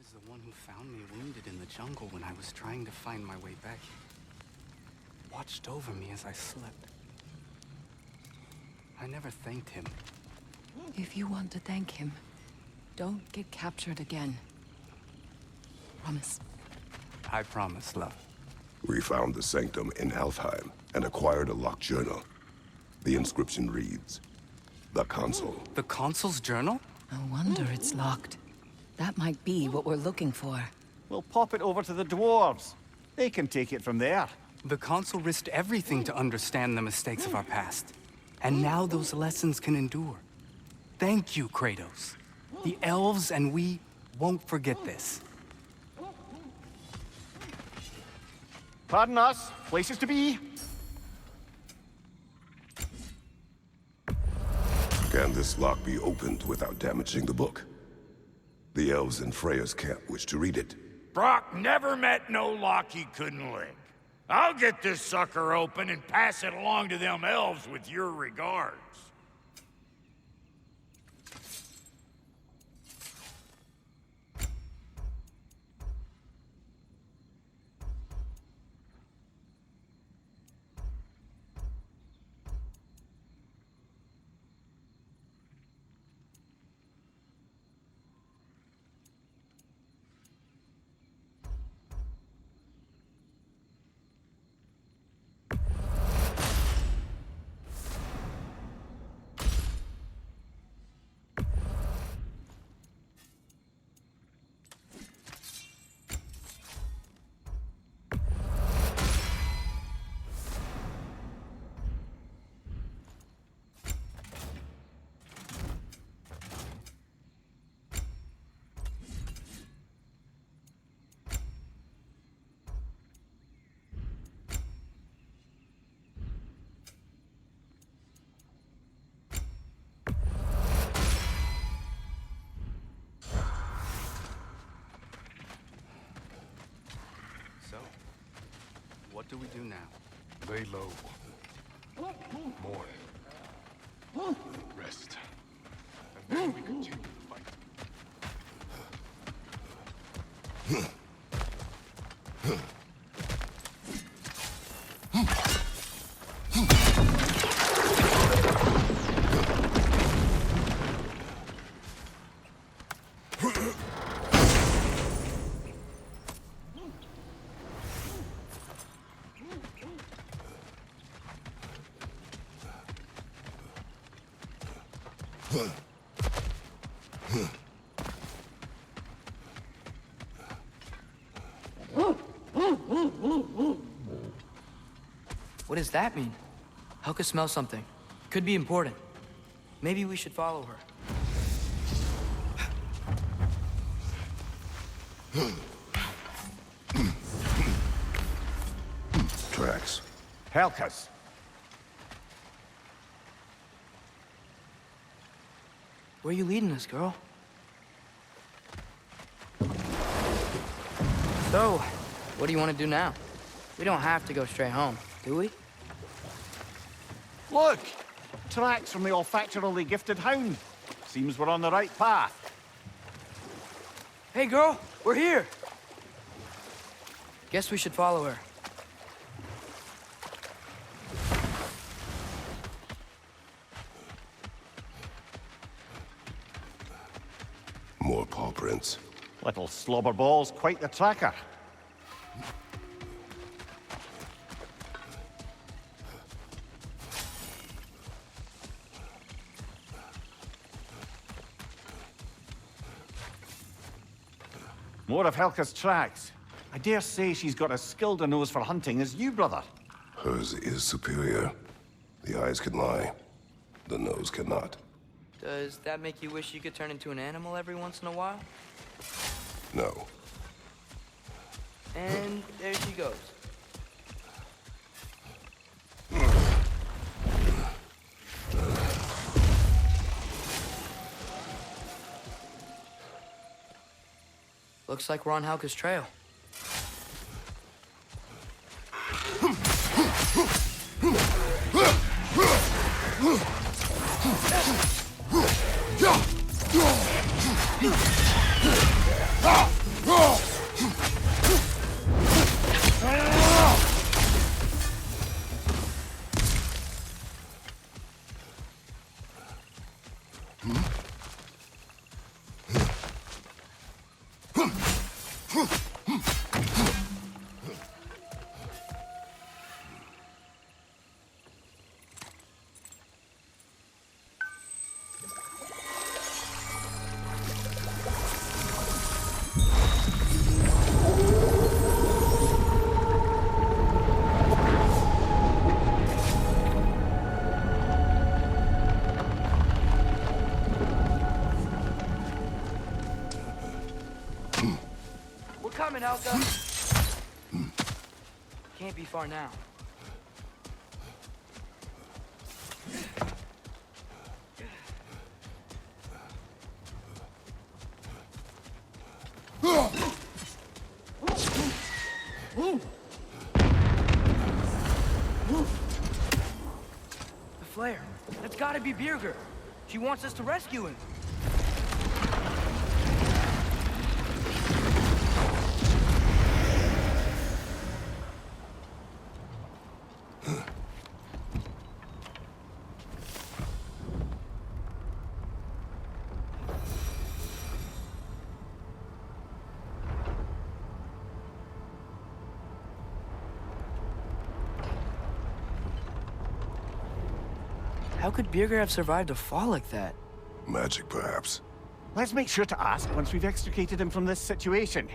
was the one who found me wounded in the jungle when I was trying to find my way back. Watched over me as I slept. I never thanked him. If you want to thank him, don't get captured again. Promise. I promise, love. We found the sanctum in Alfheim and acquired a locked journal. The inscription reads, "The Consul." The Consul's journal? No wonder it's locked. That might be what we're looking for. We'll pop it over to the dwarves. They can take it from there. The Consul risked everything to understand the mistakes of our past. And now those lessons can endure. Thank you, Kratos. The elves and we won't forget this. Pardon us. Places to be. Can this lock be opened without damaging the book? The elves in Freya's camp wish to read it. Brock never met no lock he couldn't lick. I'll get this sucker open and pass it along to them elves with your regards. What do we do now? Lay low. Mourn. Rest. And then we continue the fight. What does that mean? Helka smells something. Could be important. Maybe we should follow her. Tracks. Helka's. Where are you leading us, girl? So, what do you want to do now? We don't have to go straight home, do we? Look! Tracks from the olfactorily gifted hound. Seems we're on the right path. Hey, girl, we're here! Guess we should follow her. More paw prints. Little slobberball's quite the tracker. More of Helka's tracks. I dare say she's got as skilled a nose for hunting as you, brother. Hers is superior. The eyes can lie. The nose cannot. Does that make you wish you could turn into an animal every once in a while? No. And there she goes. Looks like we're on Helka's trail. Coming, Helga. Can't be far now. The flare. That's gotta be Birger. She wants us to rescue him. How could Birger have survived a fall like that? Magic, perhaps. Let's make sure to ask once we've extricated him from this situation.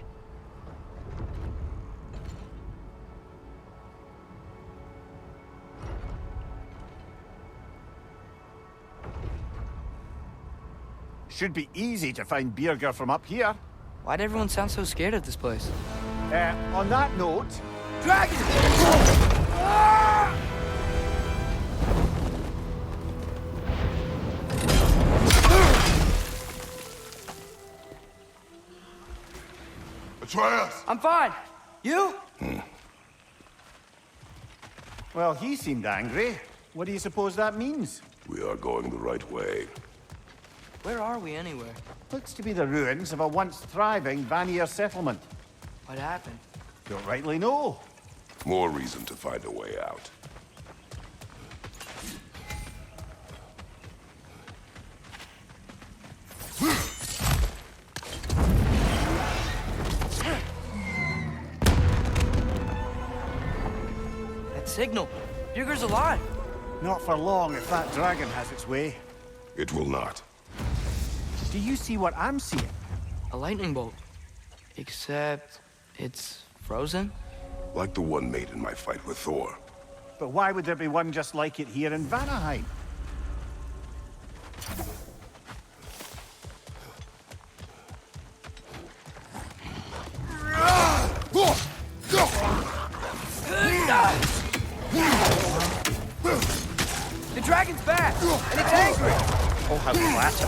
Should be easy to find Birger from up here. Why'd everyone sound so scared of this place? On that note... Dragon! Atreus! I'm fine. You? Well, he seemed angry. What do you suppose that means? We are going the right way. Where are we anyway? Looks to be the ruins of a once thriving Vanir settlement. What happened? Don't rightly know. More reason to find a way out. That signal. Birger's alive. Not for long if that dragon has its way. It will not. Do you see what I'm seeing? A lightning bolt. Except it's frozen? Like the one made in my fight with Thor. But why would there be one just like it here in Vanaheim? The dragon's back, and it's angry. Oh, how flatter.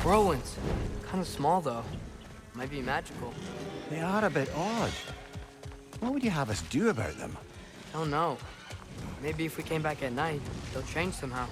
Whirlwinds. Kind of small, though. Might be magical. They are a bit odd. What would you have us do about them? Don't know. Maybe if we came back at night, they'll change somehow.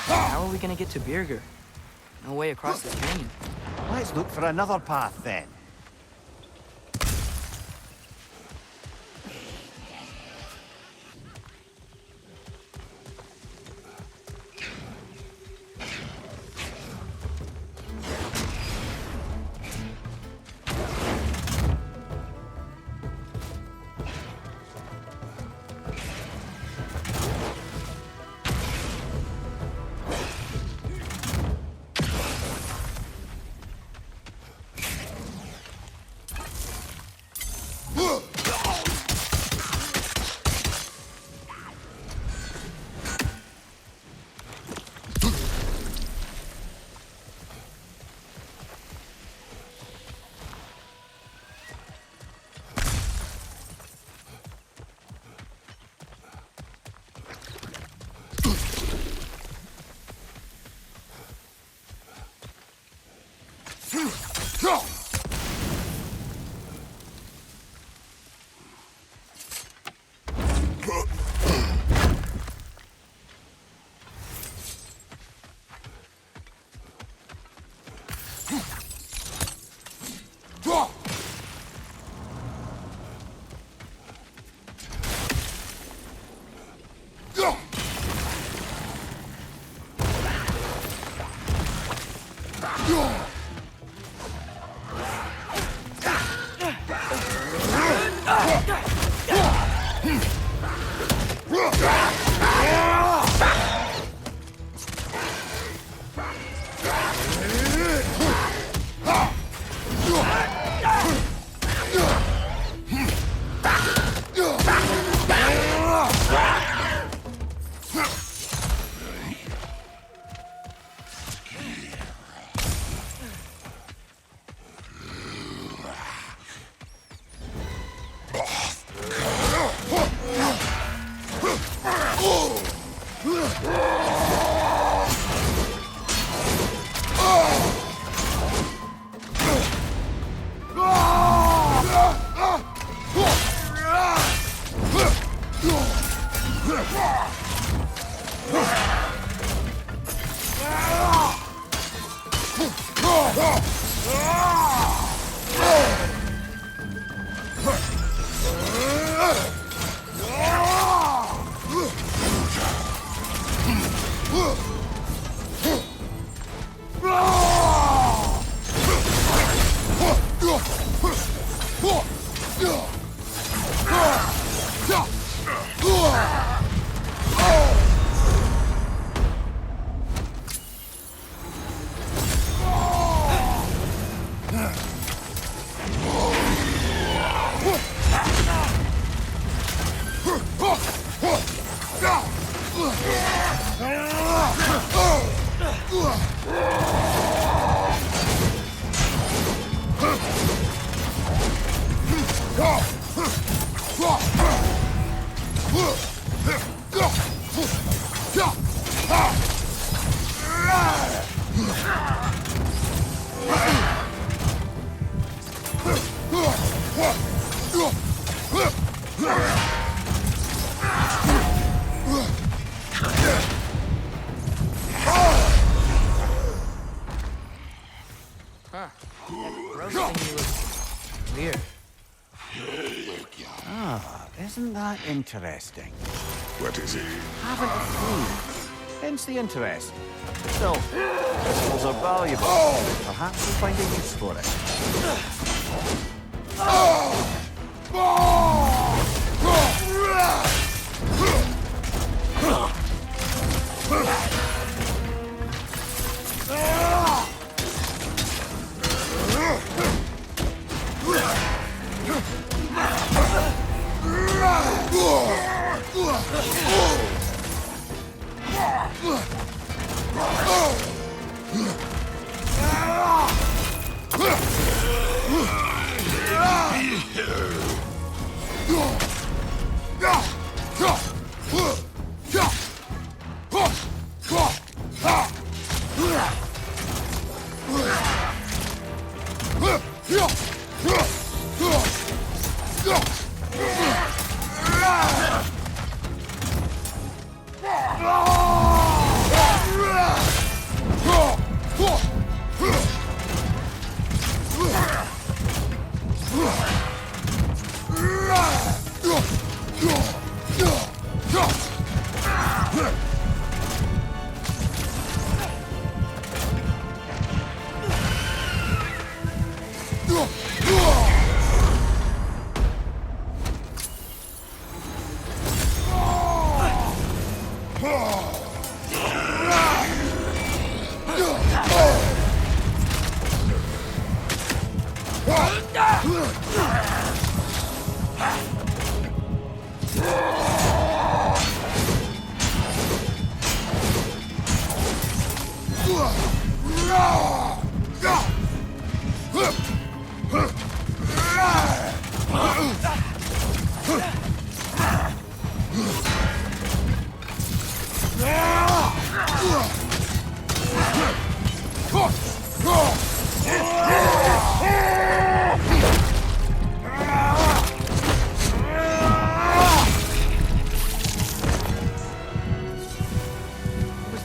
How are we gonna get to Birger? No way across this canyon. Let's look for another path then. Weird. Ah, isn't that interesting? What is it? Haven't a clue. Hence the interest. Still, crystals are valuable. Perhaps we'll find a use for it.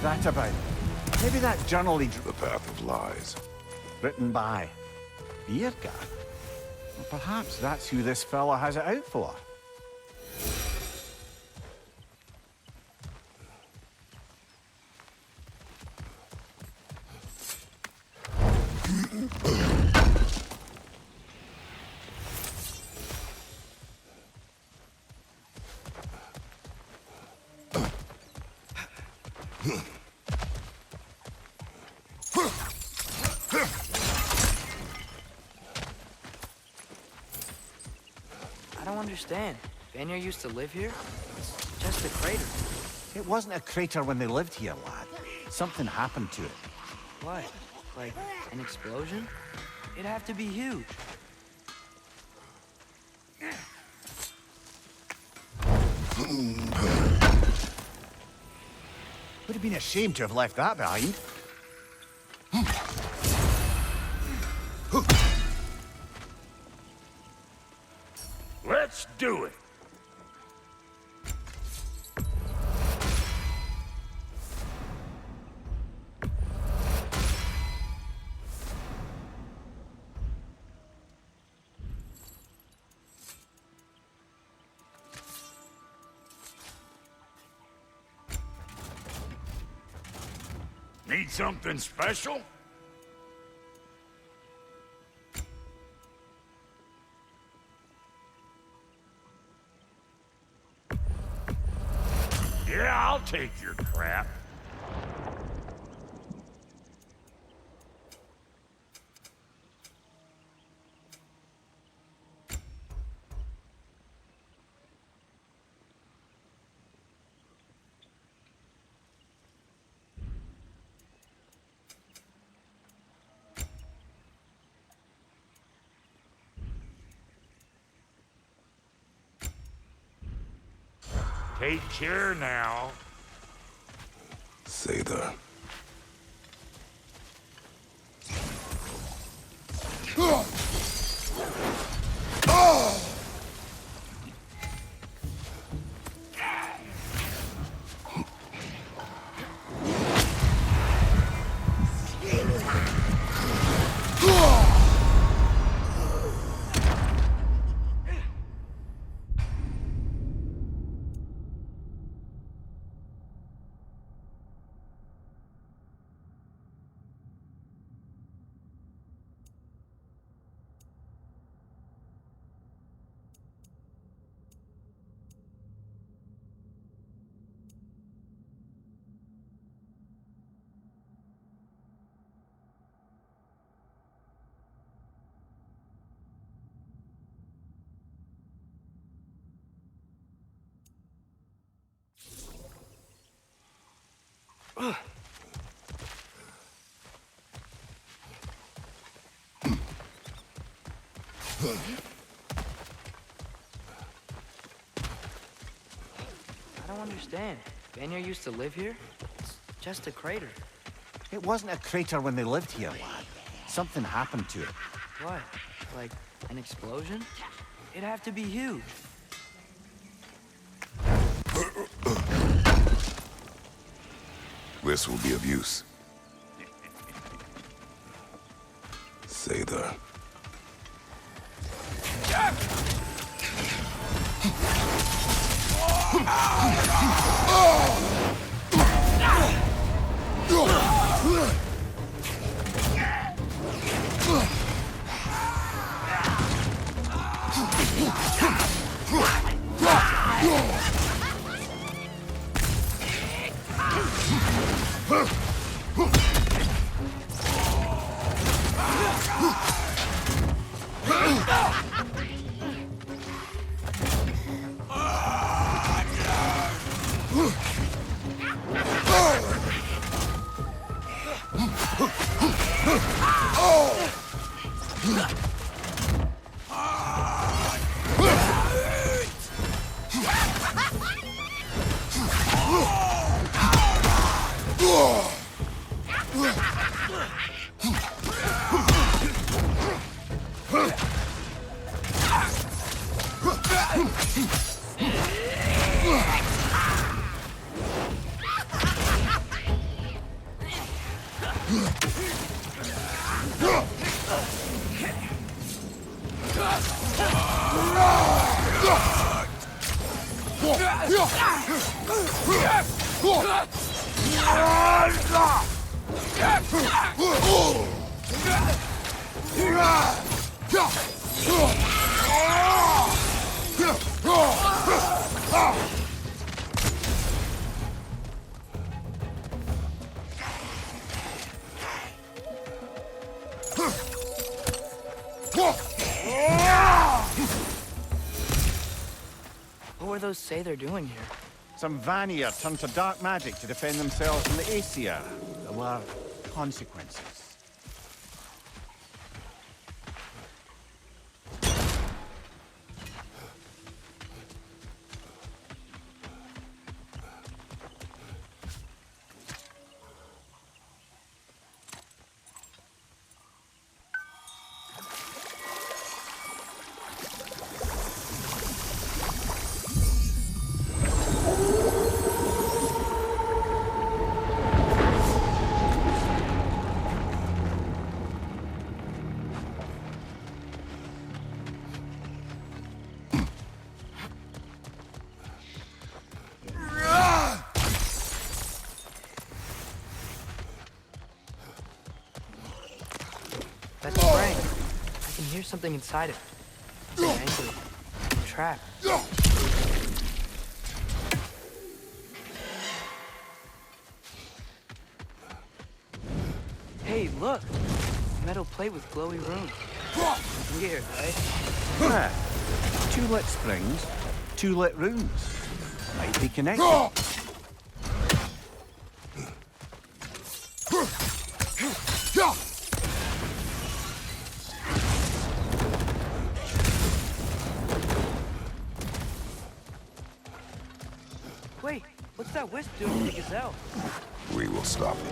That about? Maybe that journal he The path of lies. written by Birka. Well, perhaps that's who this fella has it out for. I don't understand. Vanya used to live here? It's just a crater. It wasn't a crater when they lived here, lad. Something happened to it. What? Like an explosion? It'd have to be huge. Would have been a shame to have left that behind. Let's do it. Need something special? Yeah, I'll take your crap. Take care now. Sather. I don't understand. Vanya used to live here? It's just a crater. It wasn't a crater when they lived here, lad. Something happened to it. What? Like an explosion? It'd have to be huge. This will be of use. Sather. What were those say they're doing here? Some Vanir turned to dark magic to defend themselves from the Aesir. There were consequences. That's spring. I can hear something inside it. It's angry. I'm trapped. Hey, look! Metal plate with glowy runes. Weird, right? Ah, two lit springs, two lit runes. Might be connected. Wait, what's that wisp doing to the gazelle? We will stop it.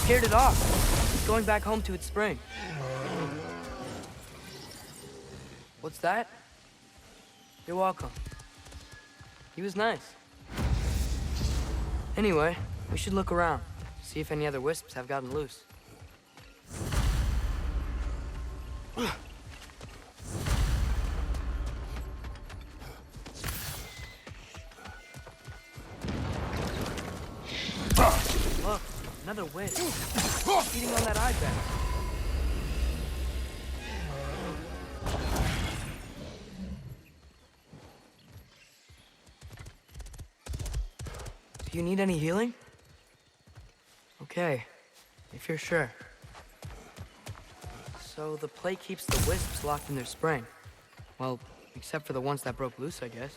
Scared it off. It's going back home to its spring. What's that? You're welcome. He was nice. Anyway, we should look around. See if any other wisps have gotten loose. Look, another wisp. Feeding on that ibex. Do you need any healing? Okay, if you're sure. So the plate keeps the wisps locked in their spring. Well, except for the ones that broke loose, I guess.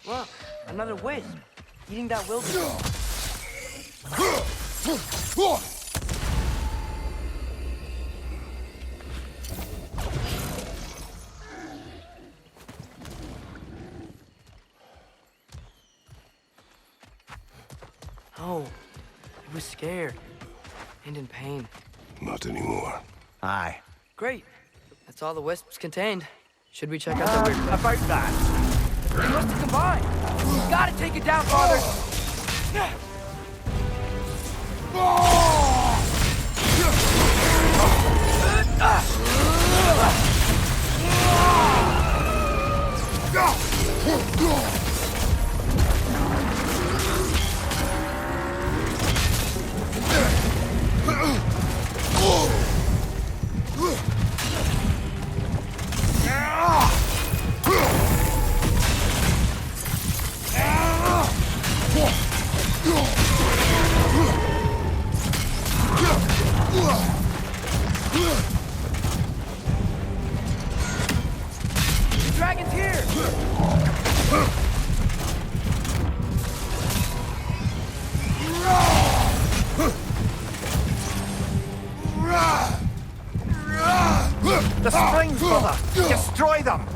Look, another wisp. Eating that wilderness. scared. And in pain. Not anymore. Aye. Great. That's all the wisps contained. Should we check out the weird place? About that. They must have combined. We gotta take it down, Father. The dragon's here! The springs, brother! Destroy them!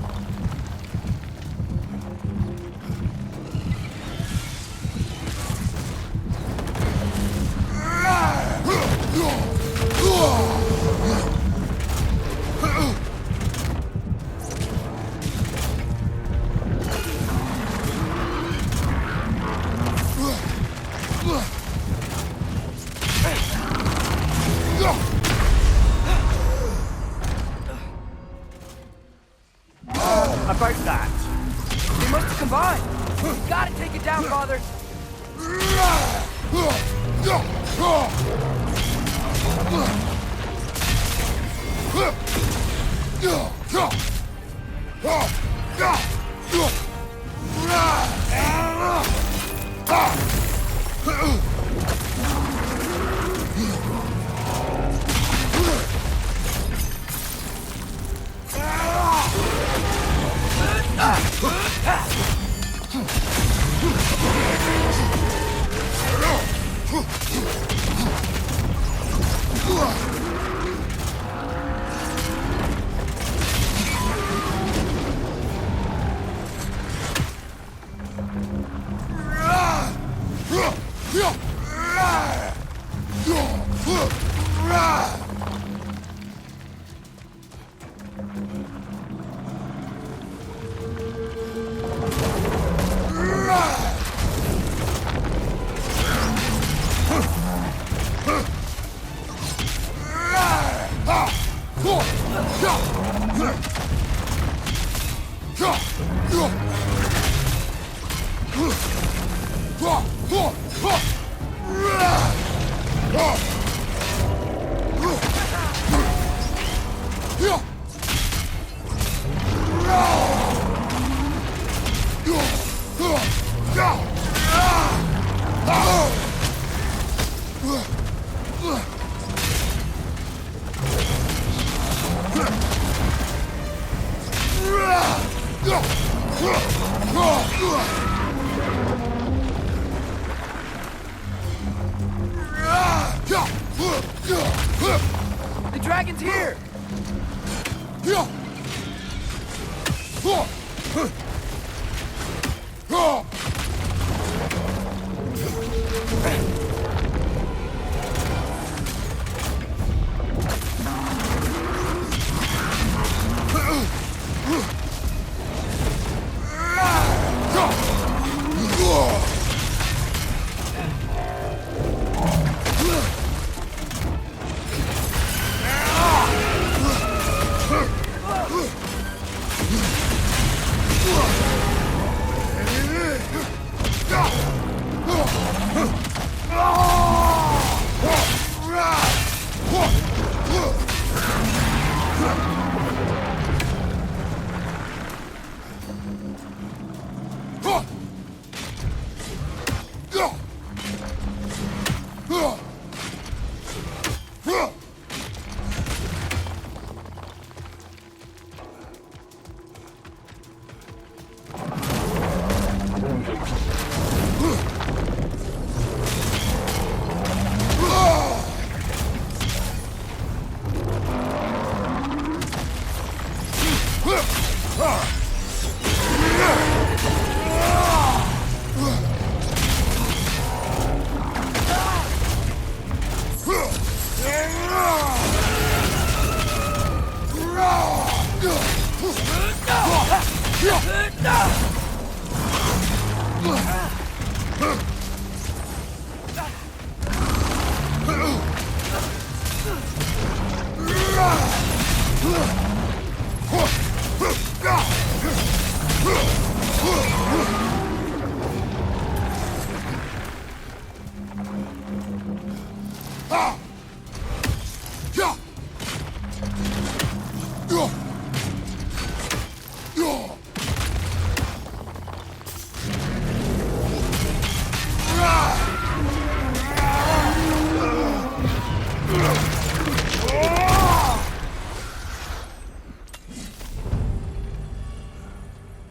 About that. They must have combined. We gotta take it down, Father. The dragon's here!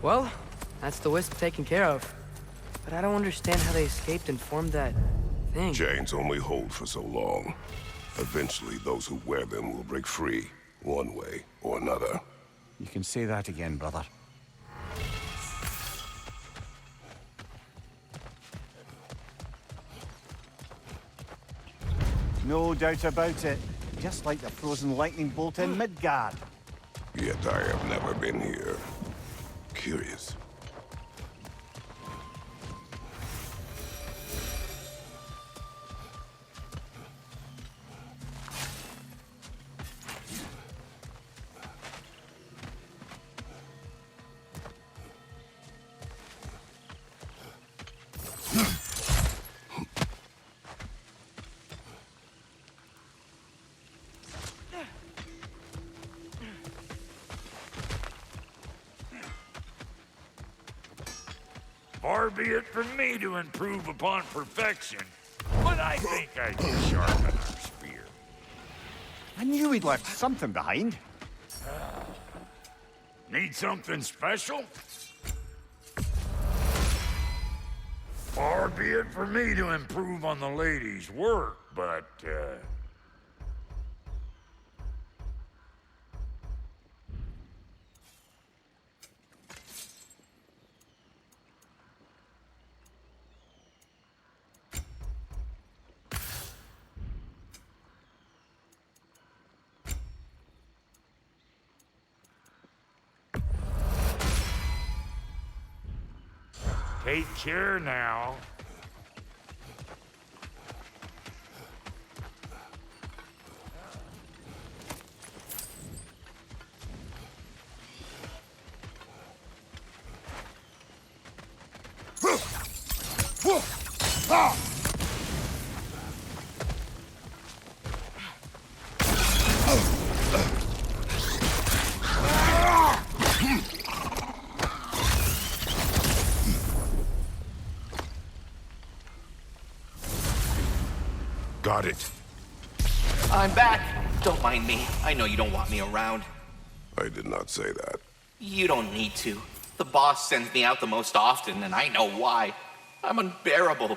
Well, that's the wisp taken care of. But I don't understand how they escaped and formed that thing. Chains only hold for so long. Eventually, those who wear them will break free, one way or another. You can say that again, brother. No doubt about it. Just like the frozen lightning bolt in Midgard. Yet I have never been here. Curious. Far be it from me to improve upon perfection, but I think I can sharpen our spear. I knew we'd left something behind. Need something special? Far be it from me to improve on the lady's work, but, take care now. Got it. I'm back. Don't mind me. I know you don't want me around. I did not say that. You don't need to. The boss sends me out the most often, and I know why. I'm unbearable.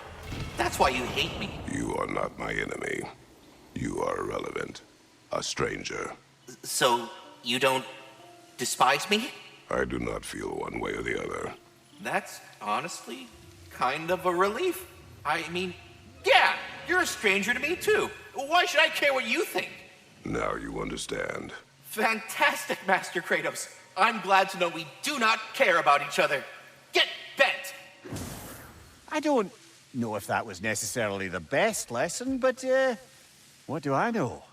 That's why you hate me. You are not my enemy. You are irrelevant. A stranger. So, you don't despise me? I do not feel one way or the other. That's honestly kind of a relief. I mean, yeah, you're a stranger to me too. Why should I care what you think? Now you understand. Fantastic, Master Kratos. I'm glad to know we do not care about each other. Get bent! I don't know if that was necessarily the best lesson, but, what do I know?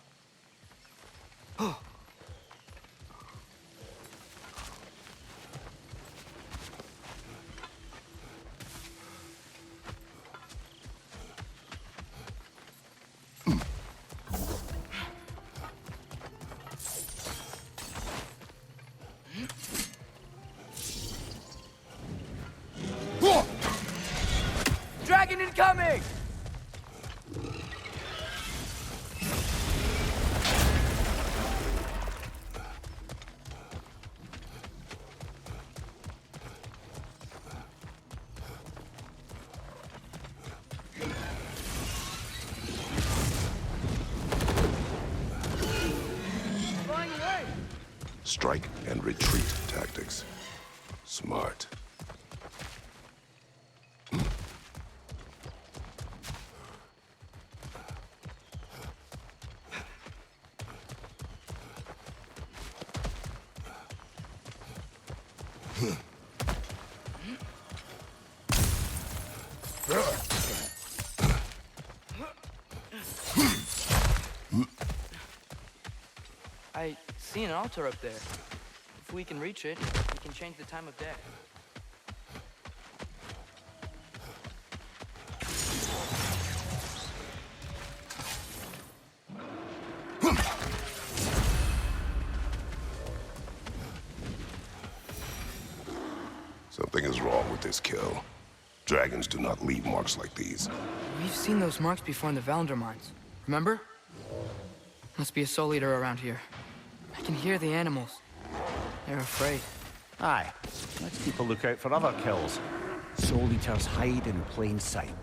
Dragon incoming! Strike and retreat tactics. Smart. I see an altar up there. If we can reach it, we can change the time of day. Something is wrong with this kill. Dragons do not leave marks like these. We've seen those marks before in the Valendar mines. Remember? Must be a soul eater around here. I can hear the animals. They're afraid. Aye. Let's keep a lookout for other kills. Soul Eaters hide in plain sight.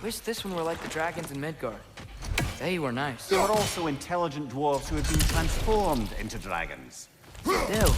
Wish this one were like the dragons in Midgard. They were nice. There were also intelligent dwarves who had been transformed into dragons. Still.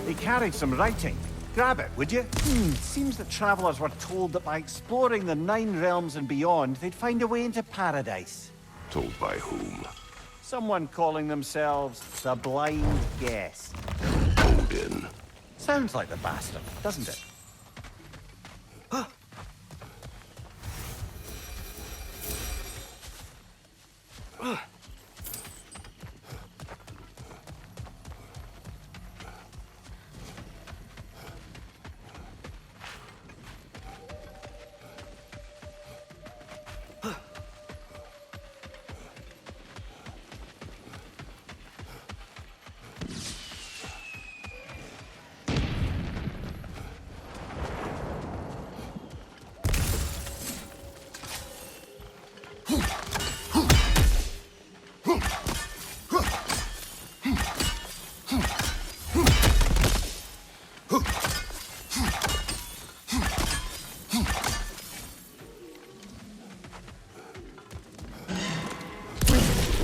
They carried some writing. Grab it, would you? Seems that travelers were told that by exploring the 9 realms and beyond, they'd find a way into paradise. Told by whom? Someone calling themselves the Blind Guest. Odin. Sounds like the bastard, doesn't it?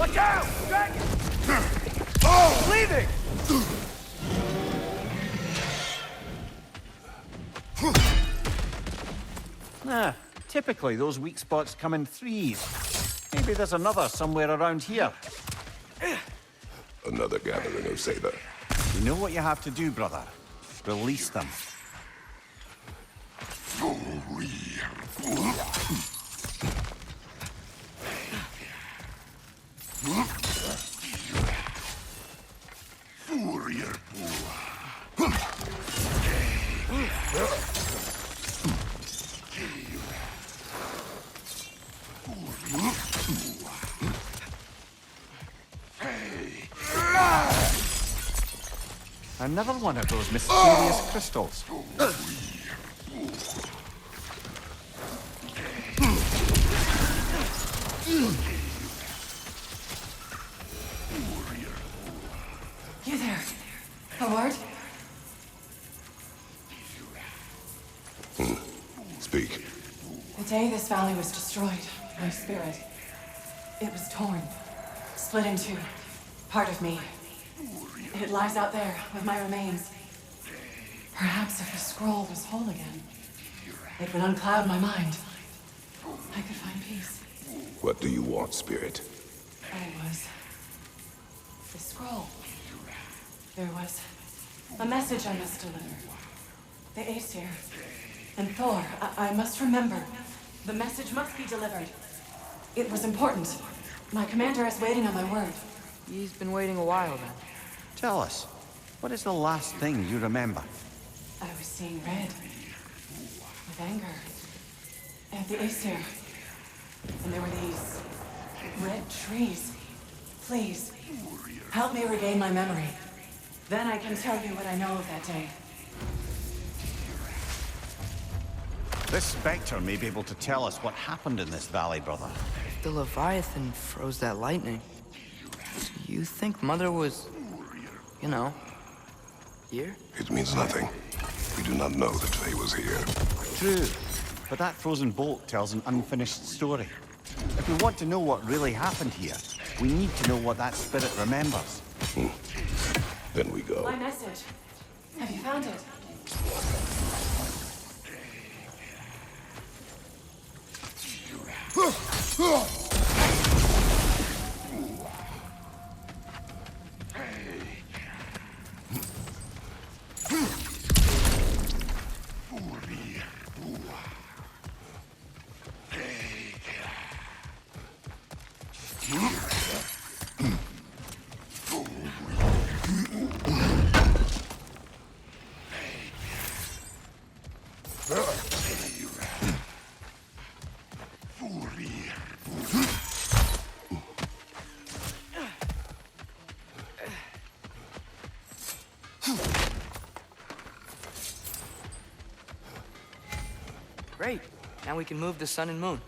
Watch out! Dragon! Oh! Leaving! Typically those weak spots come in threes. Maybe there's another somewhere around here. Another gathering of Saber. You know what you have to do, brother. Release them. Another one of those mysterious crystals. You there? A word? Speak. The day this valley was destroyed, my spirit, it was torn, split in two. Part of me. It lies out there with my remains. Perhaps if the scroll was whole again, it would uncloud my mind. I could find peace. What do you want, Spirit? The scroll. There was a message I must deliver. The Aesir and Thor, I must remember. The message must be delivered. It was important. My commander is waiting on my word. He's been waiting a while then. Tell us, what is the last thing you remember? I was seeing red. With anger. At the Aesir. And there were these red trees. Please, help me regain my memory. Then I can tell you what I know of that day. This Spectre may be able to tell us what happened in this valley, brother. The Leviathan froze that lightning. So you think Mother was, you know, here? It means nothing. We do not know that Faye was here. True, but that frozen bolt tells an unfinished story. If we want to know what really happened here, we need to know what that spirit remembers. Then we go. My message. Have you found it? Great. Now we can move the sun and moon.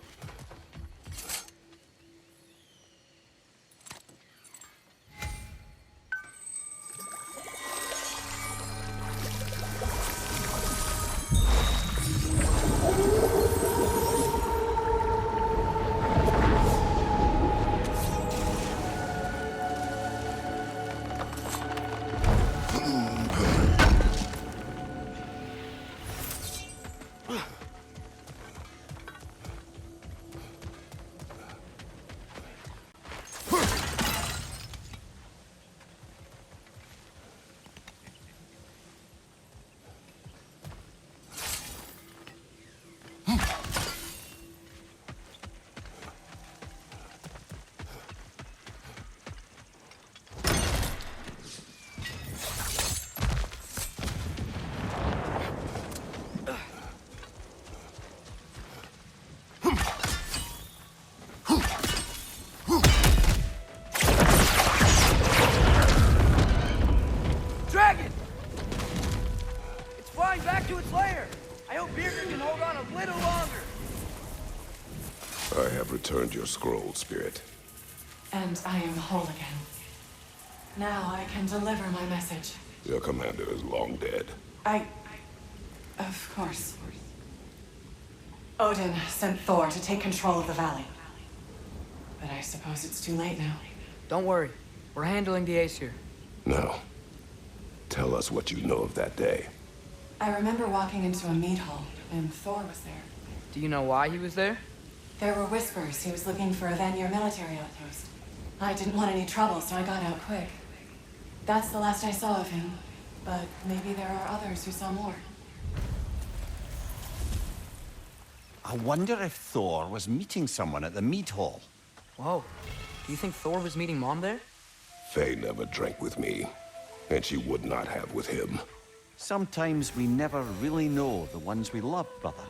Dragon! It's flying back to its lair! I hope Birgit can hold on a little longer! I have returned your scroll, Spirit. And I am whole again. Now I can deliver my message. Your commander is long dead. Of course. Odin sent Thor to take control of the valley. But I suppose it's too late now. Don't worry. We're handling the ace here. No. Tell us what you know of that day. I remember walking into a meat hall, and Thor was there. Do you know why he was there? There were whispers he was looking for a Vanir military outpost. I didn't want any trouble, so I got out quick. That's the last I saw of him, but maybe there are others who saw more. I wonder if Thor was meeting someone at the mead hall. Whoa. Do you think Thor was meeting Mom there? Faye never drank with me, and she would not have with him. Sometimes we never really know the ones we love, brother.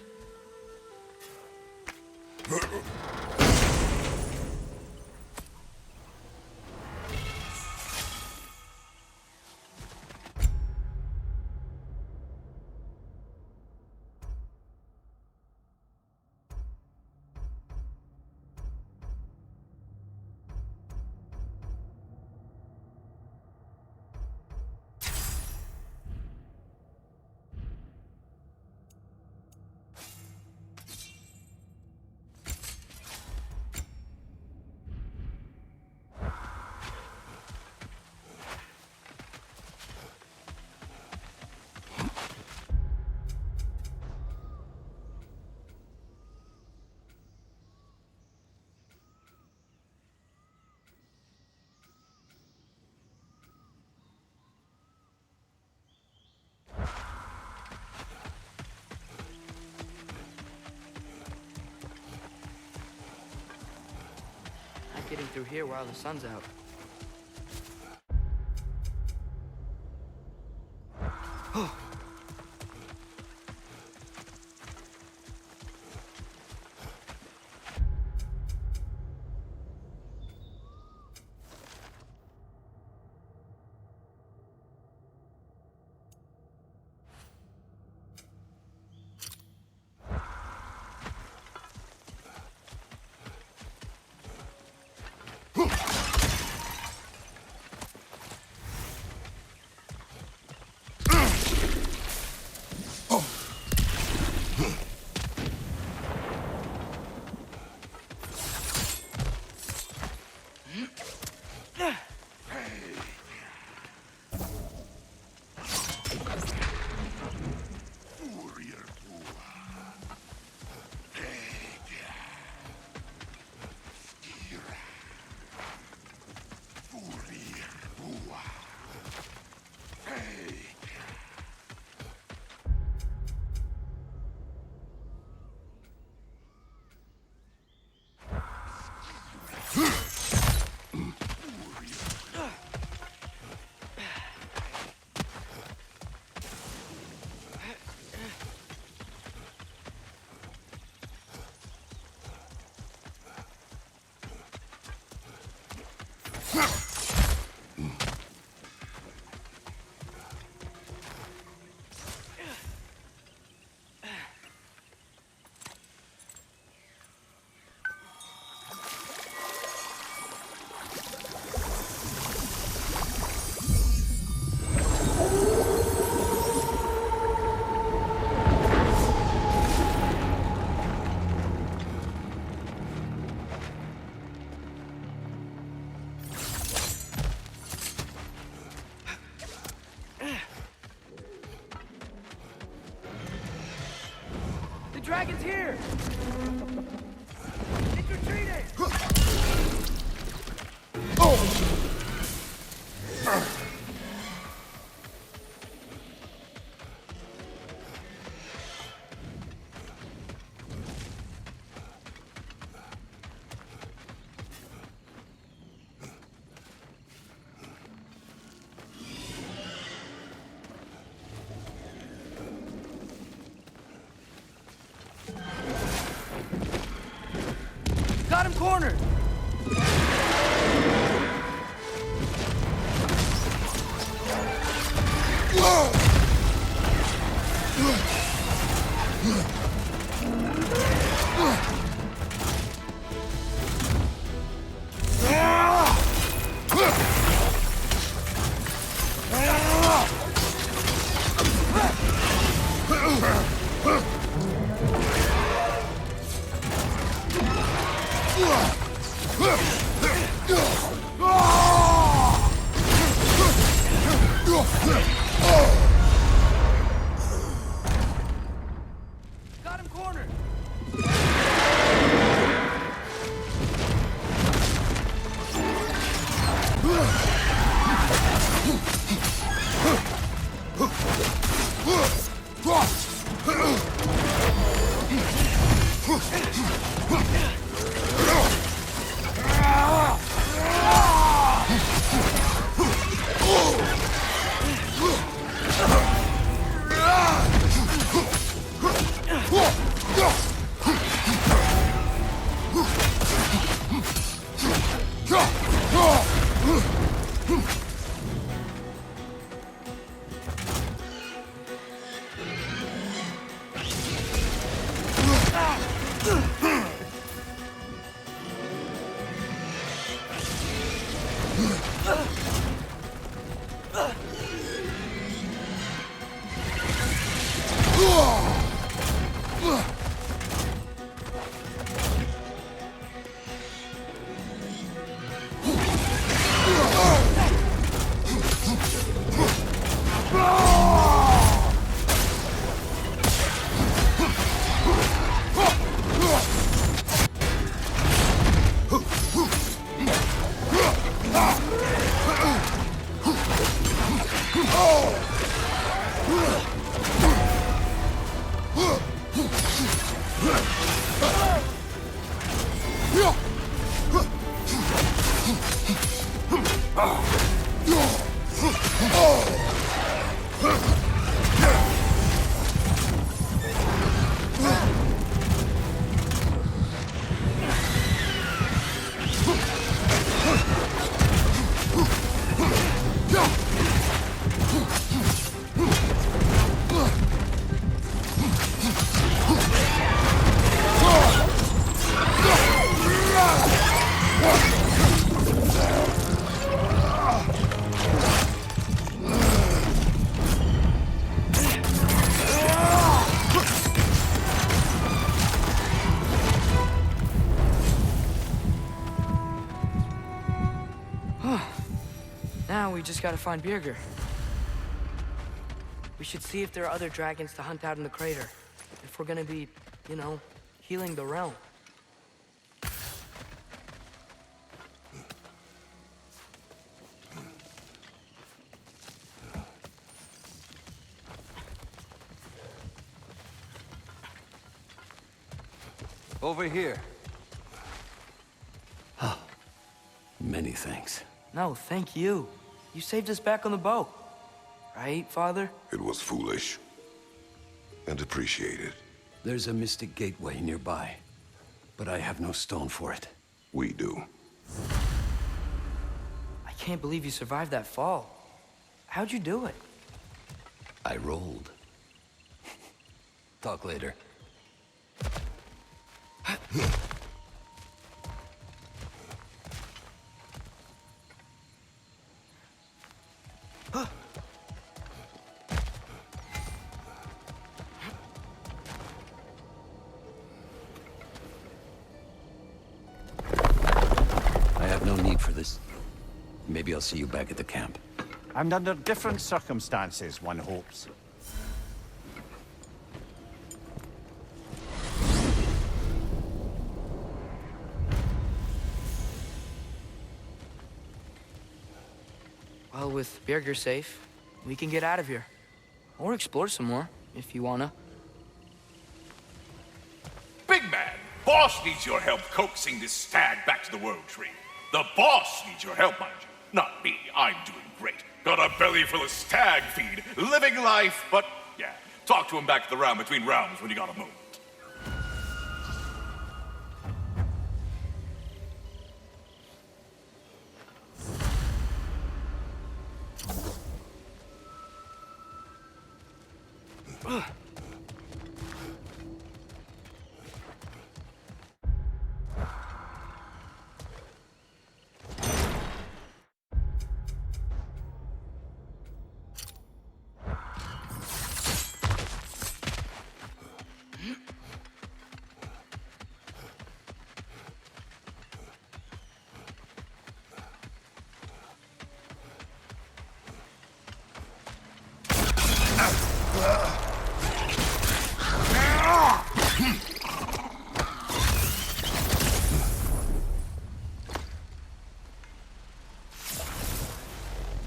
Getting through here while the sun's out. Dragon's here! It's retreating! Got him cornered! Ah! Now we just gotta find Birger. We should see if there are other dragons to hunt out in the crater. If we're gonna be, you know, healing the realm. Over here. Oh, many thanks. No, thank you. You saved us back on the boat. Right, Father? It was foolish. And appreciated. There's a mystic gateway nearby, but I have no stone for it. We do. I can't believe you survived that fall. How'd you do it? I rolled. Talk later. I have no need for this. Maybe I'll see you back at the camp. And under different circumstances, one hopes. Well, with Birger safe, we can get out of here. Or explore some more, if you wanna. Big man, boss needs your help coaxing this stag back to the World Tree. The boss needs your help, mind you. Not me, I'm doing great. Got a belly full of stag feed, living life, but yeah, talk to him back at the realm between realms when you got a moment.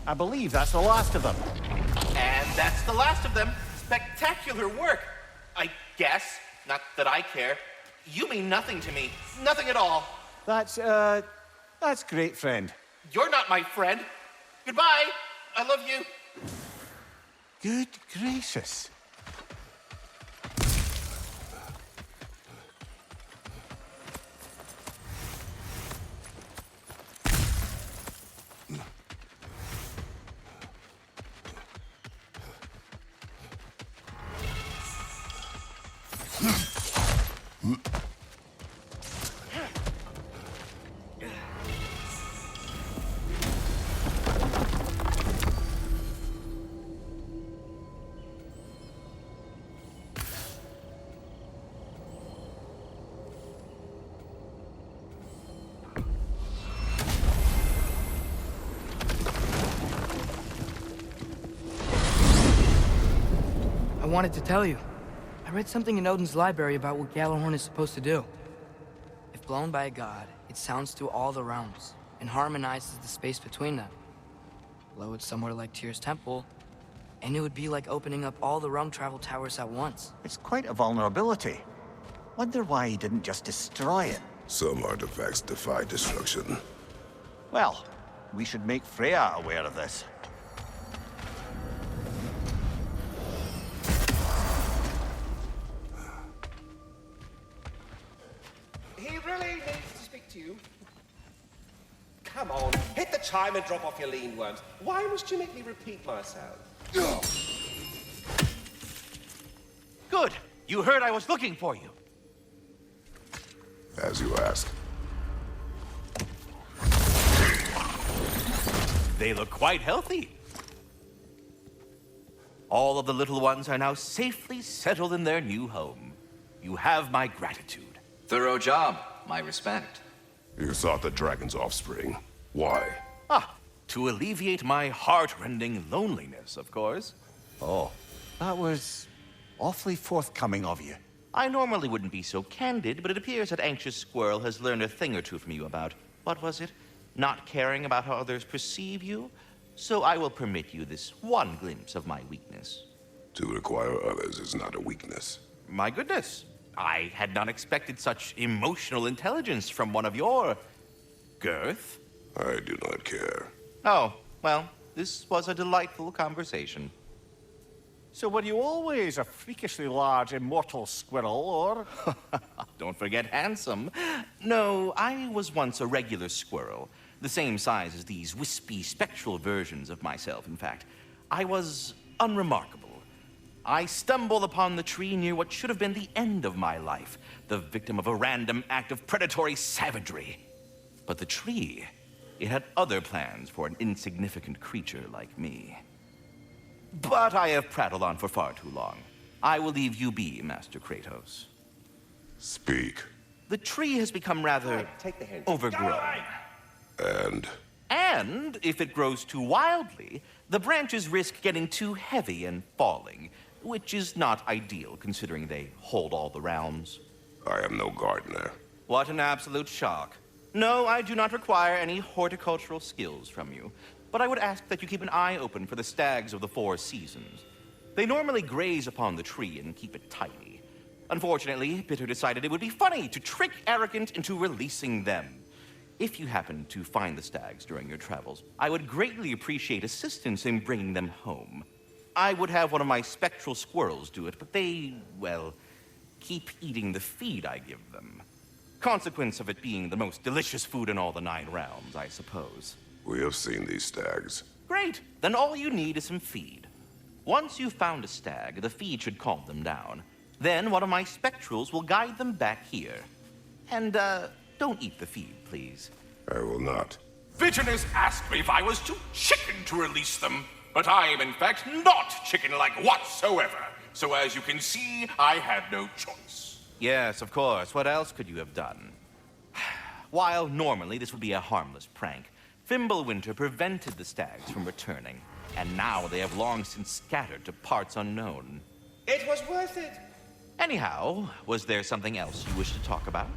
I believe that's the last of them. And that's the last of them. Spectacular work. I guess. Not that I care. You mean nothing to me. Nothing at all. That's great, friend. You're not my friend. Goodbye. I love you. Good gracious. I wanted to tell you. I read something in Odin's library about what Gjallarhorn is supposed to do. If blown by a god, it sounds through all the realms and harmonizes the space between them. Blow it somewhere like Tyr's temple, and it would be like opening up all the realm travel towers at once. It's quite a vulnerability. Wonder why he didn't just destroy it. Some artifacts defy destruction. Well, we should make Freya aware of this. He really needs to speak to you. Come on, hit the chime and drop off your lean worms. Why must you make me repeat myself? Good. You heard I was looking for you. As you ask. They look quite healthy. All of the little ones are now safely settled in their new home. You have my gratitude. Thorough job. My respect. You sought the dragon's offspring. Why? To alleviate my heart-rending loneliness, of course. Oh, that was awfully forthcoming of you. I normally wouldn't be so candid, but it appears that Anxious Squirrel has learned a thing or two from you about, what was it? Not caring about how others perceive you? So I will permit you this one glimpse of my weakness. To require others is not a weakness. My goodness. I had not expected such emotional intelligence from one of your... girth? I do not care. Oh, well, this was a delightful conversation. So were you always a freakishly large immortal squirrel, or...? Don't forget handsome. No, I was once a regular squirrel. The same size as these wispy, spectral versions of myself, in fact. I was unremarkable. I stumbled upon the tree near what should have been the end of my life, the victim of a random act of predatory savagery. But the tree, it had other plans for an insignificant creature like me. But I have prattled on for far too long. I will leave you be, Master Kratos. Speak. The tree has become rather overgrown. And if it grows too wildly, the branches risk getting too heavy and falling, which is not ideal considering they hold all the realms. I am no gardener. What an absolute shock. No, I do not require any horticultural skills from you, but I would ask that you keep an eye open for the stags of the four seasons. They normally graze upon the tree and keep it tidy. Unfortunately, Bitter decided it would be funny to trick Arrogant into releasing them. If you happen to find the stags during your travels, I would greatly appreciate assistance in bringing them home. I would have one of my spectral squirrels do it, but they, well, keep eating the feed I give them. Consequence of it being the most delicious food in all the 9 realms, I suppose. We have seen these stags. Great. Then all you need is some feed. Once you've found a stag, the feed should calm them down. Then one of my spectrals will guide them back here. And, don't eat the feed, please. I will not. Bitterness asked me if I was too chicken to release them, but I am in fact not chicken-like whatsoever. So as you can see, I had no choice. Yes, of course. What else could you have done? While normally this would be a harmless prank, Fimbulwinter prevented the stags from returning, and now they have long since scattered to parts unknown. It was worth it. Anyhow, was there something else you wish to talk about?